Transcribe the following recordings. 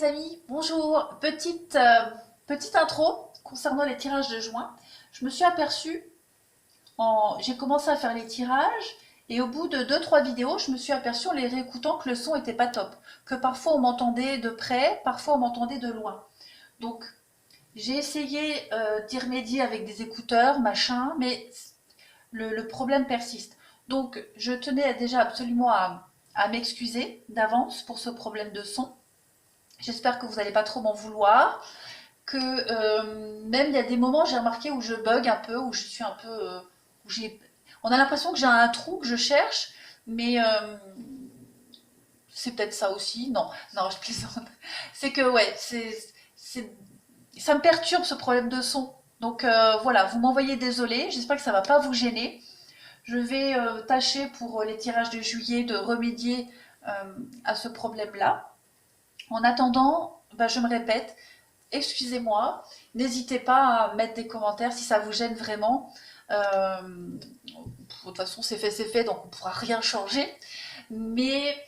les amis, bonjour. Petite intro concernant les tirages de juin. Je me suis aperçue, j'ai commencé à faire les tirages et au bout de 2-3 vidéos, je me suis aperçue en les réécoutant que le son était pas top. Que parfois on m'entendait de près, parfois on m'entendait de loin. Donc j'ai essayé d'y remédier avec des écouteurs, machin, mais le problème persiste. Donc je tenais déjà absolument à m'excuser d'avance pour ce problème de son. J'espère que vous n'allez pas trop m'en vouloir. Que même il y a des moments, j'ai remarqué où je bug un peu, où je suis un peu. Où on a l'impression que j'ai un trou que je cherche, mais c'est peut-être ça aussi. Non, non, je plaisante. C'est que, ouais, ça me perturbe ce problème de son. Donc voilà, vous m'envoyez désolé, j'espère que ça ne va pas vous gêner. Je vais tâcher pour les tirages de juillet de remédier à ce problème-là. En attendant, bah, je me répète, excusez-moi, n'hésitez pas à mettre des commentaires si ça vous gêne vraiment. De toute façon, c'est fait, donc on ne pourra rien changer. Mais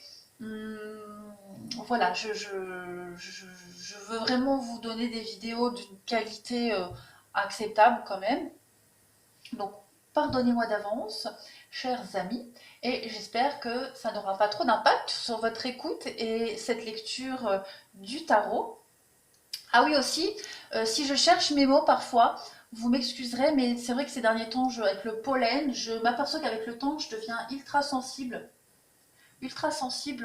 voilà, je veux vraiment vous donner des vidéos d'une qualité acceptable quand même. Donc, pardonnez-moi d'avance, chers amis, et j'espère que ça n'aura pas trop d'impact sur votre écoute et cette lecture du tarot. Ah oui aussi, si je cherche mes mots parfois, vous m'excuserez, mais c'est vrai que ces derniers temps, avec le pollen, je m'aperçois qu'avec le temps, je deviens ultra sensible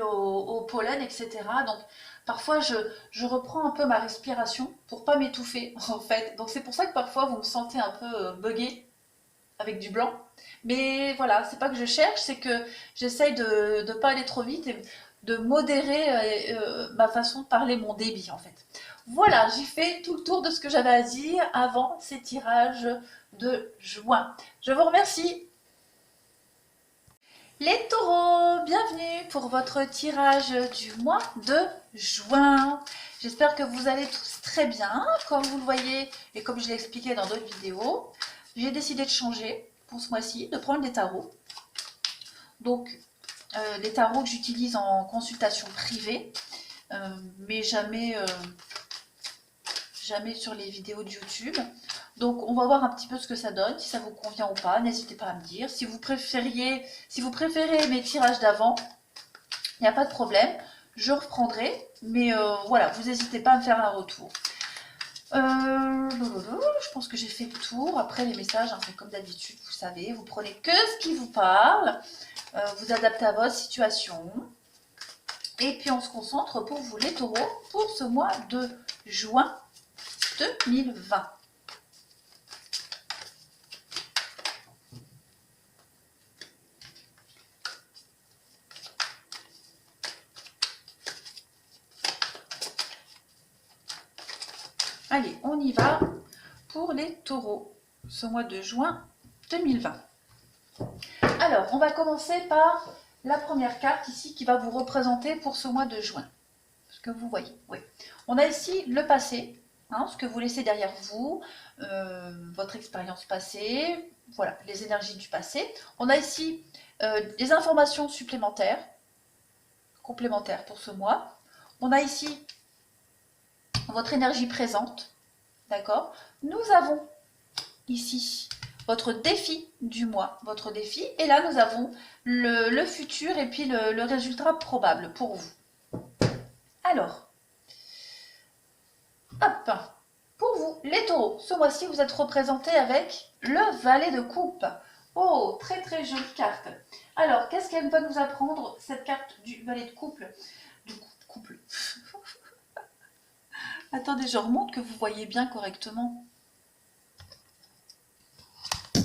au pollen, etc. Donc parfois, je reprends un peu ma respiration pour pas m'étouffer, en fait. Donc c'est pour ça que parfois, vous me sentez un peu buggé avec du blanc. Mais voilà, c'est pas que je cherche, c'est que j'essaye de ne pas aller trop vite et de modérer ma façon de parler, mon débit en fait. Voilà, j'ai fait tout le tour de ce que j'avais à dire avant ces tirages de juin. Je vous remercie. Les taureaux, bienvenue pour votre tirage du mois de juin. J'espère que vous allez tous très bien, comme vous le voyez et comme je l'ai expliqué dans d'autres vidéos. J'ai décidé de changer pour ce mois-ci, de prendre des tarots. Donc, des tarots que j'utilise en consultation privée, mais jamais sur les vidéos de YouTube. Donc on va voir un petit peu ce que ça donne, si ça vous convient ou pas, n'hésitez pas à me dire. Si vous préférez mes tirages d'avant, il n'y a pas de problème, je reprendrai, mais voilà, vous n'hésitez pas à me faire un retour. Je pense que j'ai fait le tour. Après les messages, hein, c'est comme d'habitude, vous savez, vous prenez que ce qui vous parle, vous adaptez à votre situation. Et puis on se concentre pour vous les taureaux pour ce mois de juin 2020. Allez, on y va pour les taureaux, ce mois de juin 2020. Alors, on va commencer par la première carte ici qui va vous représenter pour ce mois de juin. Ce que vous voyez, oui. On a ici le passé, hein, ce que vous laissez derrière vous, votre expérience passée, voilà, les énergies du passé. On a ici des informations supplémentaires, complémentaires pour ce mois. On a ici votre énergie présente, d'accord? Nous avons ici votre défi du mois, votre défi, et là nous avons le futur et puis le résultat probable pour vous. Alors, hop, pour vous, les taureaux, ce mois-ci vous êtes représentés avec le valet de coupe. Oh, très très jolie carte. Alors, qu'est-ce qu'elle va nous apprendre, cette carte du valet de couple? Couple. Attendez, je remonte que vous voyez bien correctement.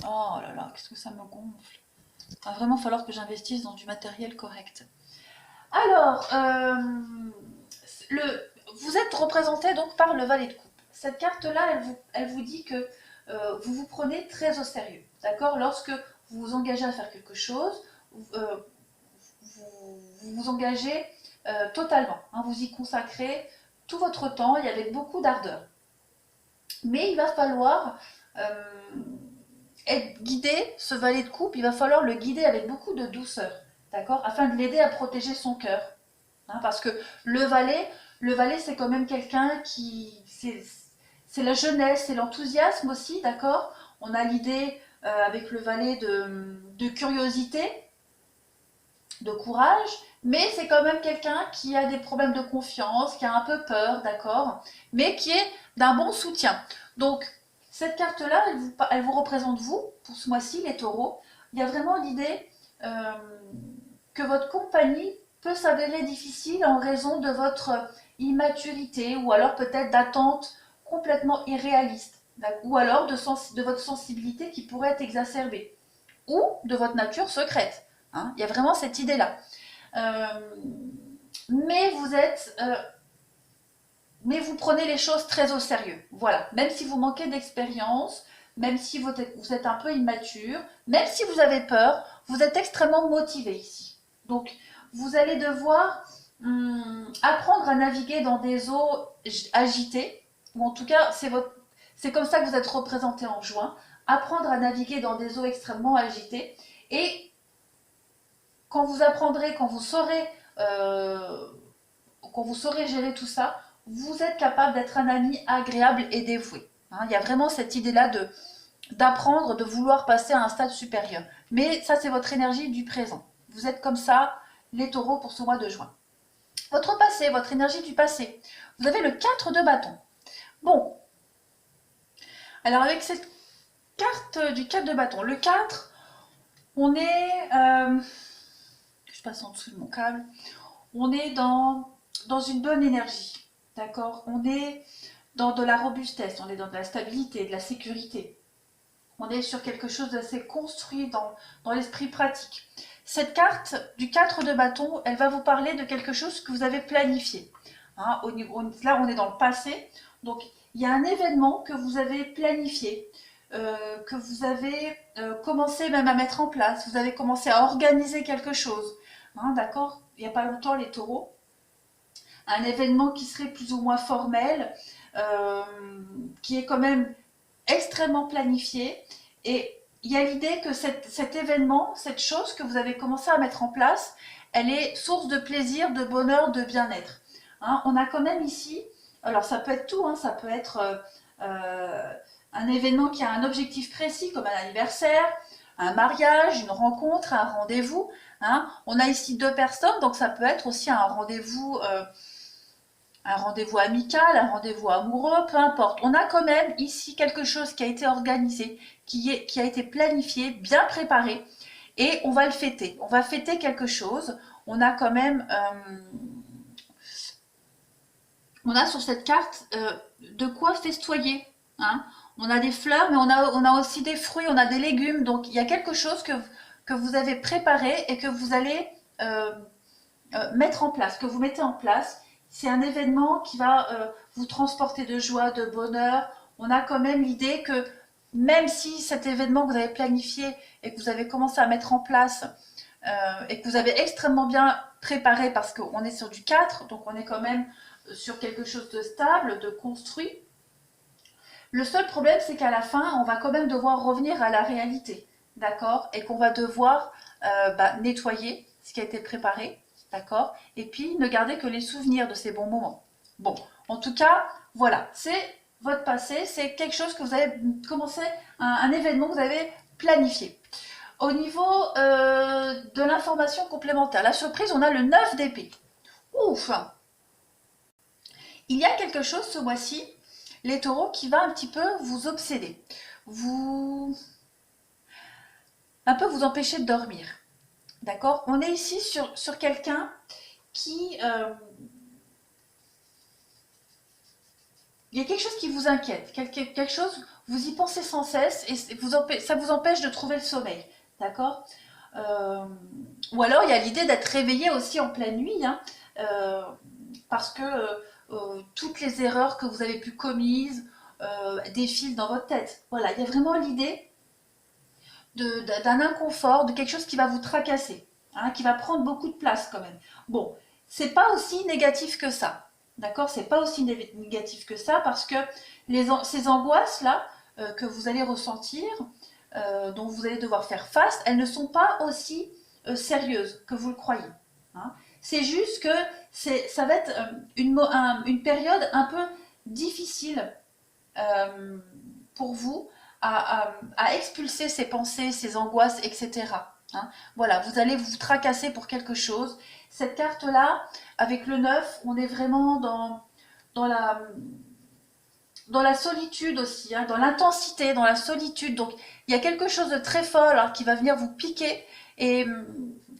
Oh là là, qu'est-ce que ça me gonfle. Il va vraiment falloir que j'investisse dans du matériel correct. Alors, vous êtes représenté donc par le valet de coupe. Cette carte-là, elle vous dit que vous vous prenez très au sérieux. D'accord? Lorsque vous vous engagez à faire quelque chose, vous vous engagez totalement. Hein, vous y consacrez tout votre temps et avec beaucoup d'ardeur. Mais il va falloir être guidé, ce valet de coupe, il va falloir le guider avec beaucoup de douceur, d'accord, afin de l'aider à protéger son cœur. Hein, parce que le valet Le Valet, c'est quand même quelqu'un qui... C'est la jeunesse, c'est l'enthousiasme aussi, d'accord? On a l'idée avec le Valet de curiosité, de courage, mais c'est quand même quelqu'un qui a des problèmes de confiance, qui a un peu peur, d'accord? Mais qui est d'un bon soutien. Donc, cette carte-là, elle vous représente vous, pour ce mois-ci, les taureaux. Il y a vraiment l'idée que votre compagnie peut s'avérer difficile en raison de votre immaturité ou alors peut-être d'attentes complètement irréalistes ou alors de votre sensibilité qui pourrait être exacerbée ou de votre nature secrète. Hein, il y a vraiment cette idée-là. Mais vous prenez les choses très au sérieux. Voilà. Même si vous manquez d'expérience, même si vous êtes un peu immature, même si vous avez peur, vous êtes extrêmement motivé ici. Donc, vous allez devoir apprendre à naviguer dans des eaux agitées, ou en tout cas, c'est comme ça que vous êtes représenté en juin. Apprendre à naviguer dans des eaux extrêmement agitées. Et quand vous apprendrez, quand vous saurez gérer tout ça, vous êtes capable d'être un ami agréable et dévoué. Hein, il y a vraiment cette idée-là d'apprendre, de vouloir passer à un stade supérieur. Mais ça, c'est votre énergie du présent. Vous êtes comme ça, les taureaux, pour ce mois de juin. Votre passé, votre énergie du passé. Vous avez le 4 de bâton. Bon. Alors, avec cette carte du 4 de bâton, le 4, on est... je passe en dessous de mon câble. On est dans une bonne énergie. D'accord? On est dans de la robustesse, on est dans de la stabilité, de la sécurité. On est sur quelque chose d'assez construit dans l'esprit pratique. Cette carte du 4 de bâton, elle va vous parler de quelque chose que vous avez planifié. Hein, là, on est dans le passé. Donc, il y a un événement que vous avez planifié, que vous avez commencé même à mettre en place. Vous avez commencé à organiser quelque chose. Hein, d'accord? Il n'y a pas longtemps, les taureaux. Un événement qui serait plus ou moins formel, qui est quand même extrêmement planifié. Et il y a l'idée que cet événement, cette chose que vous avez commencé à mettre en place, elle est source de plaisir, de bonheur, de bien-être. Hein, on a quand même ici, alors ça peut être tout, hein, ça peut être un événement qui a un objectif précis, comme un anniversaire, un mariage, une rencontre, un rendez-vous. Hein. On a ici 2 personnes, donc ça peut être aussi un rendez-vous amical, un rendez-vous amoureux, peu importe. On a quand même ici quelque chose qui a été organisé, qui a été planifié, bien préparé, et on va le fêter. On va fêter quelque chose. On a quand même... on a sur cette carte de quoi festoyer. Hein. On a des fleurs, mais on a aussi des fruits, on a des légumes. Donc, il y a quelque chose que vous avez préparé et que vous allez mettre en place, que vous mettez en place. C'est un événement qui va vous transporter de joie, de bonheur. On a quand même l'idée que même si cet événement que vous avez planifié et que vous avez commencé à mettre en place et que vous avez extrêmement bien préparé parce qu'on est sur du 4, donc on est quand même sur quelque chose de stable, de construit. Le seul problème, c'est qu'à la fin, on va quand même devoir revenir à la réalité, d'accord? Et qu'on va devoir nettoyer ce qui a été préparé. D'accord? Et puis, ne gardez que les souvenirs de ces bons moments. Bon, en tout cas, voilà, c'est votre passé, c'est quelque chose que vous avez commencé, un événement que vous avez planifié. Au niveau de l'information complémentaire, la surprise, on a le 9 d'épée. Ouf! Il y a quelque chose ce mois-ci, les taureaux, qui va un petit peu vous obséder. Un peu vous empêcher de dormir. D'accord? On est ici sur quelqu'un qui... il y a quelque chose qui vous inquiète, quelque chose, vous y pensez sans cesse et ça vous empêche de trouver le sommeil. D'accord? Ou alors il y a l'idée d'être réveillé aussi en pleine nuit, hein, parce que toutes les erreurs que vous avez pu commises défilent dans votre tête. Voilà, il y a vraiment l'idée d'un inconfort, de quelque chose qui va vous tracasser, hein, qui va prendre beaucoup de place quand même. Bon, c'est pas aussi négatif que ça, d'accord? C'est pas aussi négatif que ça parce que ces angoisses-là que vous allez ressentir, dont vous allez devoir faire face, elles ne sont pas aussi sérieuses que vous le croyez. Hein. C'est juste que ça va être une période un peu difficile pour vous à expulser ces pensées, ces angoisses, etc. Hein. Voilà, vous allez vous tracasser pour quelque chose. Cette carte-là, avec le 9, on est vraiment dans la solitude aussi, hein, dans l'intensité, dans la solitude. Donc, il y a quelque chose de très fort alors, qui va venir vous piquer et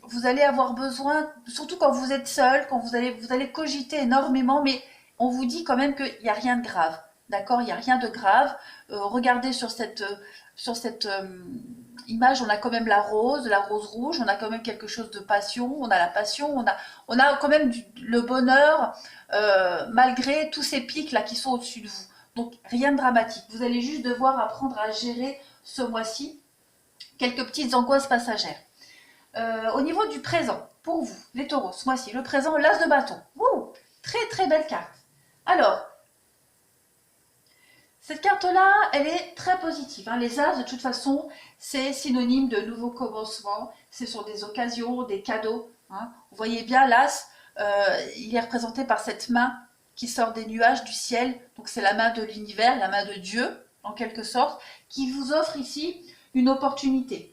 vous allez avoir besoin, surtout quand vous êtes seul, quand vous allez cogiter énormément, mais on vous dit quand même qu'il n'y a rien de grave. D'accord, il n'y a rien de grave. Regardez sur cette image, on a quand même la rose rouge, on a quand même quelque chose de passion, on a la passion, on a quand même le bonheur malgré tous ces pics là qui sont au-dessus de vous. Donc rien de dramatique. Vous allez juste devoir apprendre à gérer ce mois-ci quelques petites angoisses passagères. Au niveau du présent, pour vous, les taureaux, ce mois-ci, le présent, l'as de bâton. Wouh, très très belle carte. Alors, cette carte-là, elle est très positive. Hein. Les as, de toute façon, c'est synonyme de nouveaux commencements. Ce sont des occasions, des cadeaux. Hein. Vous voyez bien, l'as, il est représenté par cette main qui sort des nuages du ciel. Donc c'est la main de l'univers, la main de Dieu, en quelque sorte, qui vous offre ici une opportunité.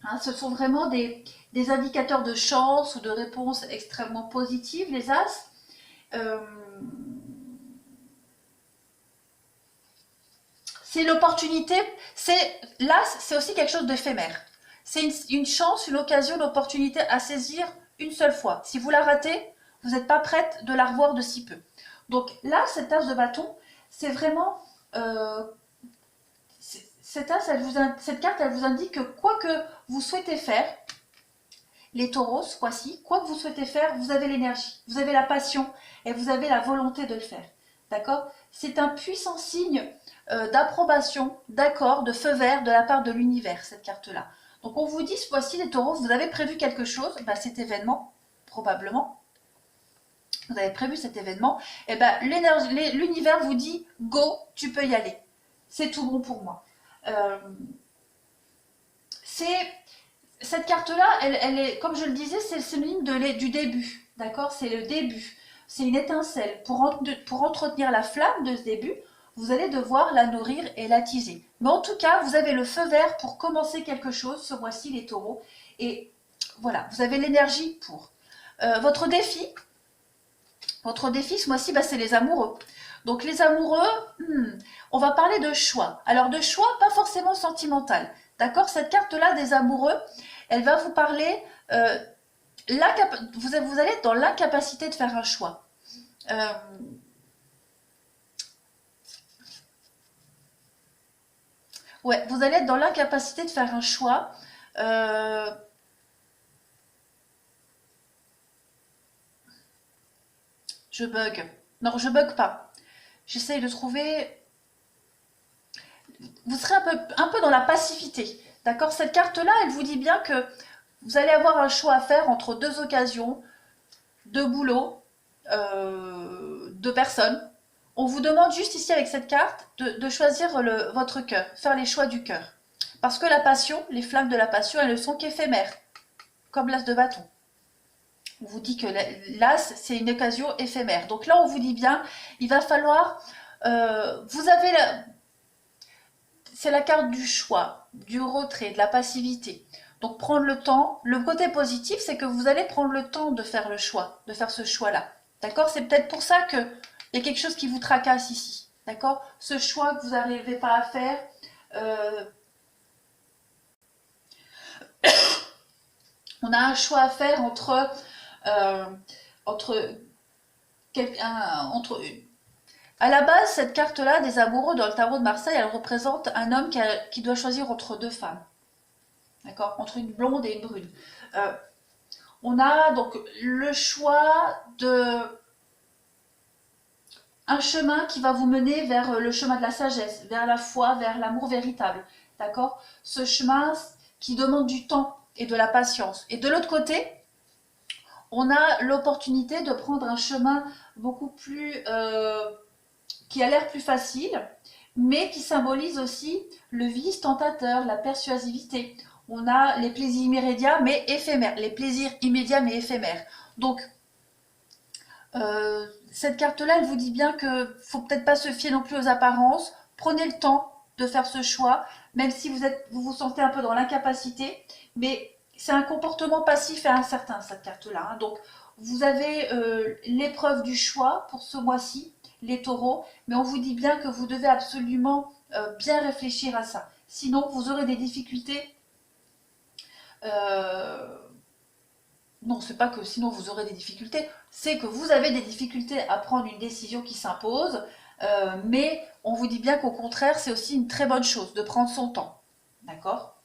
Hein, ce sont vraiment des indicateurs de chance ou de réponse extrêmement positives, les as. C'est l'opportunité, l'as, c'est aussi quelque chose d'éphémère. C'est une chance, une occasion, une opportunité à saisir une seule fois. Si vous la ratez, vous n'êtes pas prête de la revoir de si peu. Donc là, cette as de bâton, c'est vraiment... cette carte, elle vous indique que quoi que vous souhaitez faire, les taureaux, ce mois-ci, quoi que vous souhaitez faire, vous avez l'énergie, vous avez la passion et vous avez la volonté de le faire. D'accord? C'est un puissant signe d'approbation, d'accord, de feu vert de la part de l'univers, cette carte-là. Donc on vous dit ce mois-ci, les taureaux, vous avez prévu quelque chose, ben, cet événement, probablement, vous avez prévu cet événement, et ben, l'univers vous dit « Go, tu peux y aller, c'est tout bon pour moi ». Cette carte-là, elle est, comme je le disais, c'est le synonyme du début, d'accord? C'est le début, c'est une étincelle. Pour entretenir la flamme de ce début, vous allez devoir la nourrir et l'attiser. Mais en tout cas, vous avez le feu vert pour commencer quelque chose, ce mois-ci, les taureaux. Et voilà, vous avez l'énergie pour. Votre défi ce mois-ci, bah, c'est les amoureux. Donc les amoureux, on va parler de choix. Alors de choix, pas forcément sentimental. D'accord? Cette carte-là des amoureux, elle va vous parler, vous allez être dans l'incapacité de faire un choix. Ouais, vous allez être dans l'incapacité de faire un choix. Je bug. Non, je bug pas. J'essaye de trouver... Vous serez un peu dans la passivité. D'accord? Cette carte-là, elle vous dit bien que vous allez avoir un choix à faire entre deux occasions, deux boulots, deux personnes. On vous demande juste ici avec cette carte de choisir votre cœur, faire les choix du cœur. Parce que la passion, les flammes de la passion, elles ne sont qu'éphémères, comme l'as de bâton. On vous dit que l'as, c'est une occasion éphémère. Donc là, on vous dit bien, il va falloir... vous avez c'est la carte du choix, du retrait, de la passivité. Donc prendre le temps. Le côté positif, c'est que vous allez prendre le temps de faire le choix, de faire ce choix-là. D'accord? C'est peut-être pour ça qu'il y a quelque chose qui vous tracasse ici. D'accord? Ce choix que vous n'arrivez pas à faire. On a un choix à faire entre à la base, cette carte-là des amoureux dans le tarot de Marseille, elle représente un homme qui doit choisir entre deux femmes. D'accord? Entre une blonde et une brune. On a donc le choix de un chemin qui va vous mener vers le chemin de la sagesse, vers la foi, vers l'amour véritable. D'accord? Ce chemin qui demande du temps et de la patience. Et de l'autre côté, on a l'opportunité de prendre un chemin beaucoup plus... qui a l'air plus facile, mais qui symbolise aussi le vice tentateur, la persuasivité. On a les plaisirs immédiats mais éphémères, les plaisirs immédiats mais éphémères. Donc, cette carte-là, elle vous dit bien que faut peut-être pas se fier non plus aux apparences. Prenez le temps de faire ce choix, même si vous vous sentez un peu dans l'incapacité. Mais c'est un comportement passif et incertain, cette carte-là. Hein. Donc, vous avez l'épreuve du choix pour ce mois-ci, les taureaux. Mais on vous dit bien que vous devez absolument bien réfléchir à ça. Sinon, vous aurez des difficultés. Non, c'est pas que sinon vous aurez des difficultés, c'est que vous avez des difficultés à prendre une décision qui s'impose, mais on vous dit bien qu'au contraire, c'est aussi une très bonne chose de prendre son temps. D'accord?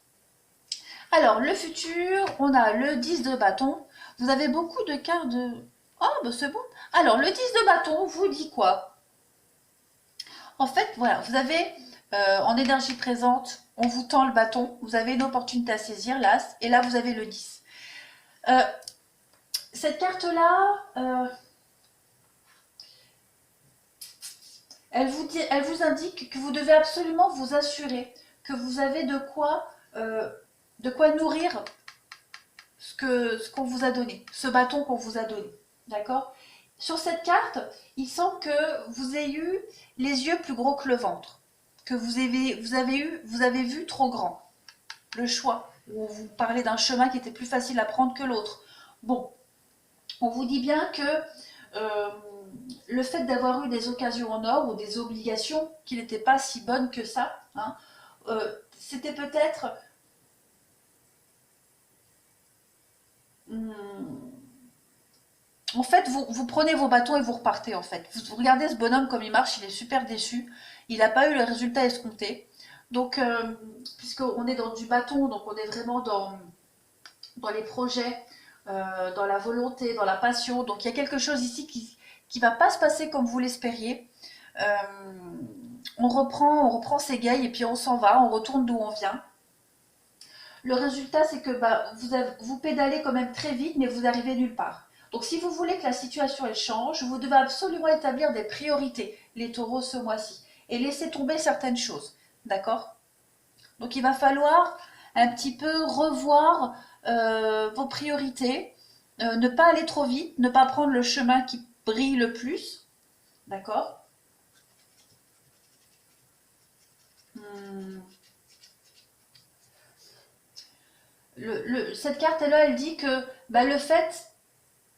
Alors, le futur, on a le 10 de bâton. Vous avez beaucoup de cartes de... Oh, bah c'est bon. Alors, le 10 de bâton vous dit quoi? En fait, voilà, vous avez en énergie présente, on vous tend le bâton, vous avez une opportunité à saisir, l'as, et là, vous avez le 10. Cette carte-là, elle vous indique que vous devez absolument vous assurer que vous avez de quoi nourrir ce qu'on vous a donné, ce bâton qu'on vous a donné. D'accord? Sur cette carte, il semble que vous ayez eu les yeux plus gros que le ventre, que vous avez vu trop grand. Le choix, où vous parlez d'un chemin qui était plus facile à prendre que l'autre. Bon, on vous dit bien que le fait d'avoir eu des occasions en or ou des obligations qui n'étaient pas si bonnes que ça, hein, c'était peut-être en fait, vous prenez vos bâtons et vous repartez en fait. Vous regardez ce bonhomme comme il marche, il est super déçu. Il n'a pas eu le résultat escompté. Donc, puisqu'on est dans du bâton, donc on est vraiment dans les projets, dans la volonté, dans la passion. Donc il y a quelque chose ici qui va pas se passer comme vous l'espériez. Euh, on reprend ses gailles et puis on s'en va, on retourne d'où on vient. Le résultat, c'est que vous pédalez quand même très vite, mais vous arrivez nulle part. Donc si vous voulez que la situation elle change, vous devez absolument établir des priorités, les taureaux ce mois-ci, et laisser tomber certaines choses. D'accord? Donc il va falloir un petit peu revoir vos priorités, ne pas aller trop vite, ne pas prendre le chemin qui brille le plus. D'accord? Cette carte-là, elle dit que le fait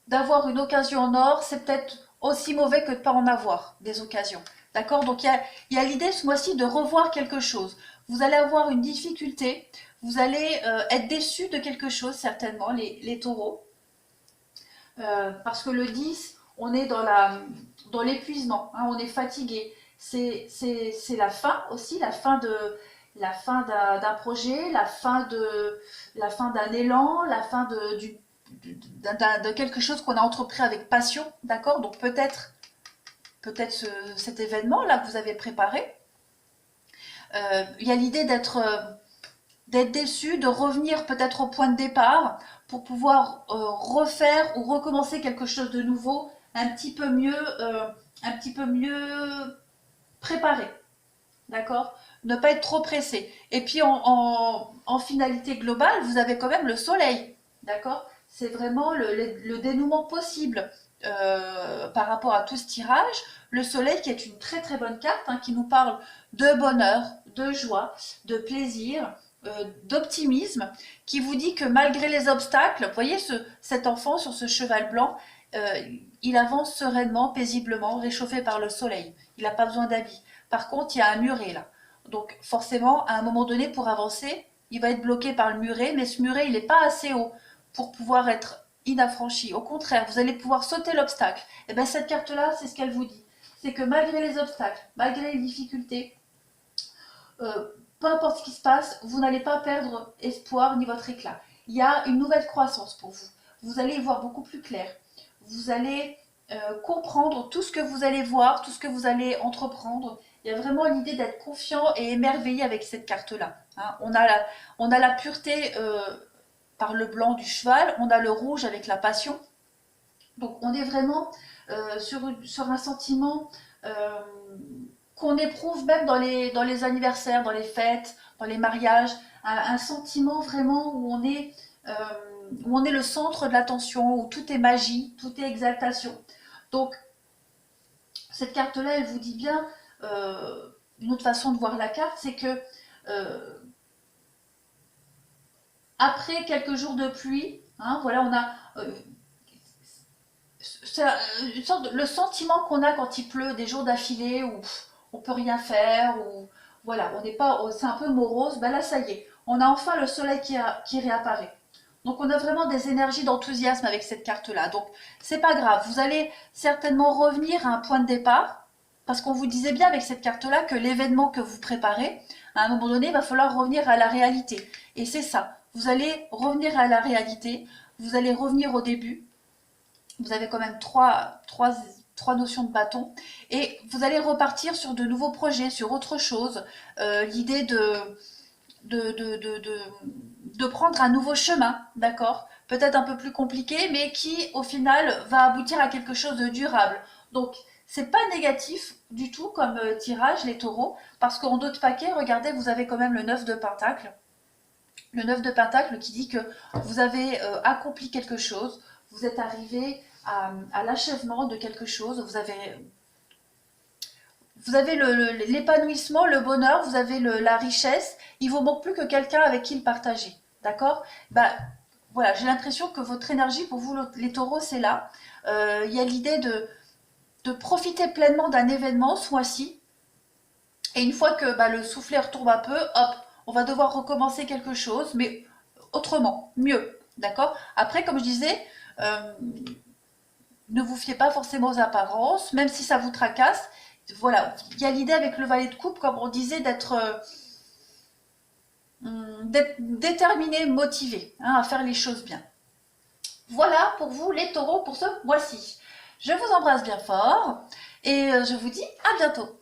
d'avoir une occasion en or, c'est peut-être aussi mauvais que de ne pas en avoir des occasions. D'accord? Donc il y a l'idée ce mois-ci de revoir quelque chose. Vous allez avoir une difficulté, vous allez être déçu de quelque chose certainement, les taureaux. Parce que le 10, on est dans l'épuisement, hein, on est fatigué. C'est la fin aussi, la fin d'un projet, la fin d'un élan, la fin de quelque chose qu'on a entrepris avec passion, d'accord? Donc peut-être cet événement-là que vous avez préparé. Il y a l'idée d'être déçu, de revenir peut-être au point de départ pour pouvoir refaire ou recommencer quelque chose de nouveau, un petit peu mieux préparé, d'accord? Ne pas être trop pressé. Et puis en finalité globale, vous avez quand même le soleil, d'accord? C'est vraiment le dénouement possible par rapport à tout ce tirage. Le soleil qui est une très très bonne carte, hein, qui nous parle de bonheur, de joie, de plaisir, d'optimisme, qui vous dit que malgré les obstacles, vous voyez cet enfant sur ce cheval blanc, il avance sereinement, paisiblement, réchauffé par le soleil. Il n'a pas besoin d'habits. Par contre, il y a un muret là. Donc forcément, à un moment donné, pour avancer, il va être bloqué par le muret, mais ce muret, il n'est pas assez haut pour pouvoir être inaffranchi. Au contraire, vous allez pouvoir sauter l'obstacle. Et bien cette carte-là, c'est ce qu'elle vous dit. C'est que malgré les obstacles, malgré les difficultés, peu importe ce qui se passe, vous n'allez pas perdre espoir ni votre éclat. Il y a une nouvelle croissance pour vous. Vous allez y voir beaucoup plus clair. Vous allez comprendre tout ce que vous allez voir, tout ce que vous allez entreprendre. Il y a vraiment l'idée d'être confiant et émerveillé avec cette carte-là. Hein. On a la pureté par le blanc du cheval, on a le rouge avec la passion. Donc on est vraiment sur un sentiment qu'on éprouve même dans les anniversaires, dans les fêtes, dans les mariages, un sentiment vraiment où on est où on est le centre de l'attention, où tout est magie, tout est exaltation. Donc, cette carte-là, elle vous dit bien, une autre façon de voir la carte, c'est que après quelques jours de pluie, hein, voilà, on a une sorte de, le sentiment qu'on a quand il pleut des jours d'affilée où on peut rien faire, ou voilà, on n'est pas, c'est un peu morose. Ben là, ça y est, on a enfin le soleil qui réapparaît. Donc on a vraiment des énergies d'enthousiasme avec cette carte-là. Donc c'est pas grave, vous allez certainement revenir à un point de départ, parce qu'on vous disait bien avec cette carte-là que l'événement que vous préparez, à un moment donné, il va falloir revenir à la réalité. Et c'est ça, vous allez revenir à la réalité, vous allez revenir au début. Vous avez quand même trois notions de bâton, et vous allez repartir sur de nouveaux projets, sur autre chose. L'idée de prendre un nouveau chemin, d'accord? Peut-être un peu plus compliqué, mais qui, au final, va aboutir à quelque chose de durable. Donc, c'est pas négatif du tout comme tirage, les taureaux, parce qu'en d'autres paquets, regardez, vous avez quand même le 9 de Pentacle. Le 9 de Pentacle qui dit que vous avez accompli quelque chose, vous êtes arrivé à l'achèvement de quelque chose, vous avez l'épanouissement, le bonheur, vous avez la richesse, il vous manque plus que quelqu'un avec qui le partager, d'accord? Bah, voilà, j'ai l'impression que votre énergie, pour vous les taureaux, c'est là. Il y a l'idée de profiter pleinement d'un événement ce mois-ci, et une fois que le soufflet retombe un peu, hop, on va devoir recommencer quelque chose, mais autrement, mieux, d'accord? Après, comme je disais, ne vous fiez pas forcément aux apparences, même si ça vous tracasse. Voilà, il y a l'idée avec le valet de coupe, comme on disait, d'être déterminé, motivé, hein, à faire les choses bien. Voilà pour vous les taureaux pour ce mois-ci. Je vous embrasse bien fort et je vous dis à bientôt.